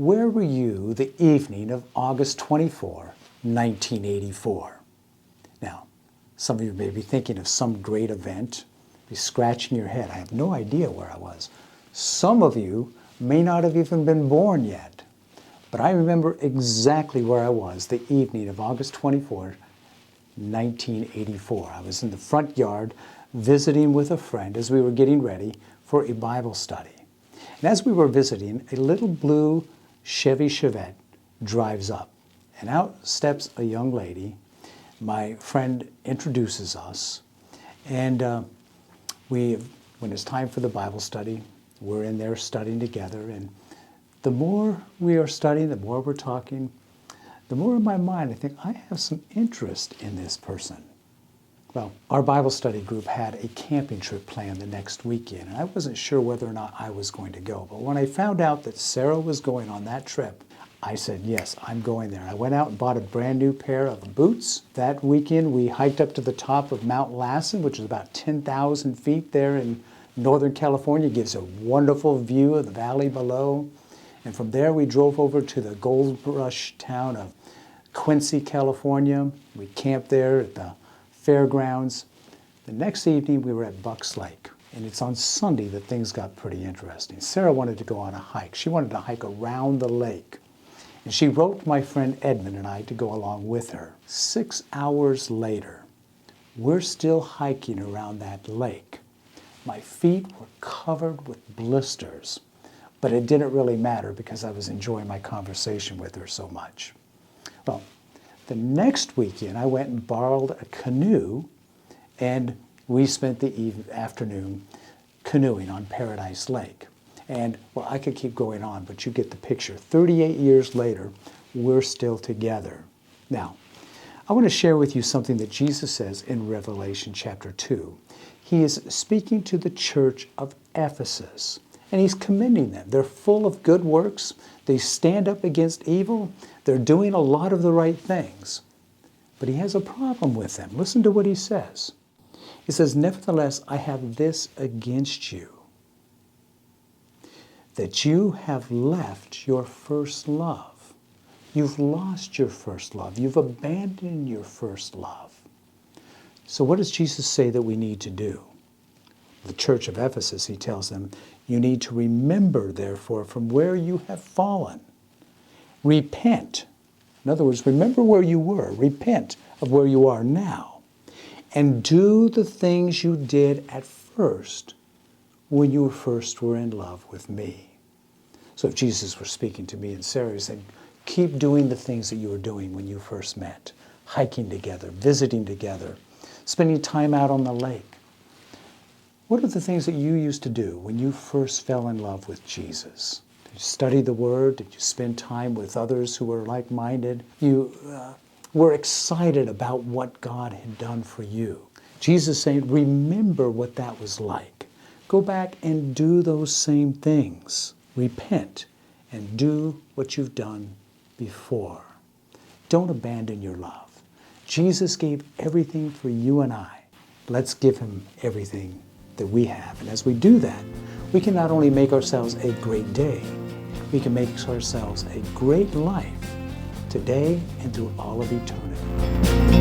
Where were you the evening of August 24, 1984? Now, some of you may be thinking of some great event, be scratching your head. I have no idea where I was. Some of you may not have even been born yet, but I remember exactly where I was the evening of August 24, 1984. I was in the front yard visiting with a friend as we were getting ready for a Bible study. And as we were visiting, a little blue Chevy Chevette drives up, and out steps a young lady. My friend introduces us, and when it's time for the Bible study, we're in there studying together, and the more we are studying, the more we're talking, the more in my mind I think I have some interest in this person. Well, our Bible study group had a camping trip planned the next weekend, and I wasn't sure whether or not I was going to go. But when I found out that Sarah was going on that trip, I said, yes, I'm going there. I went out and bought a brand new pair of boots. That weekend, we hiked up to the top of Mount Lassen, which is about 10,000 feet there in Northern California. It gives a wonderful view of the valley below. And from there, we drove over to the gold rush town of Quincy, California. We camped there at the fairgrounds. The next evening we were at Bucks Lake, and it's on Sunday that things got pretty interesting. Sarah wanted to go on a hike. She wanted to hike around the lake, and she wrote my friend Edmund and I to go along with her. 6 hours later, we're still hiking around that lake. My feet were covered with blisters, but it didn't really matter because I was enjoying my conversation with her so much. Well, the next weekend, I went and borrowed a canoe, and we spent the afternoon canoeing on Paradise Lake. And, well, I could keep going on, but you get the picture. 38 years later, we're still together. Now, I want to share with you something that Jesus says in Revelation chapter 2. He is speaking to the church of Ephesus, and he's commending them. They're full of good works. They stand up against evil. They're doing a lot of the right things. But he has a problem with them. Listen to what he says. He says, nevertheless, I have this against you, that you have left your first love. You've lost your first love. You've abandoned your first love. So what does Jesus say that we need to do? The church of Ephesus, he tells them, you need to remember, therefore, from where you have fallen. Repent. In other words, remember where you were. Repent of where you are now. And do the things you did at first when you first were in love with me. So if Jesus were speaking to me and Sarah, he said, keep doing the things that you were doing when you first met. Hiking together, visiting together, spending time out on the lake. What are the things that you used to do when you first fell in love with Jesus? Did you study the Word? Did you spend time with others who were like-minded? You were excited about what God had done for you. Jesus saying, remember what that was like. Go back and do those same things. Repent and do what you've done before. Don't abandon your love. Jesus gave everything for you and I. Let's give him everything that we have. And as we do that, we can not only make ourselves a great day, we can make ourselves a great life today and through all of eternity.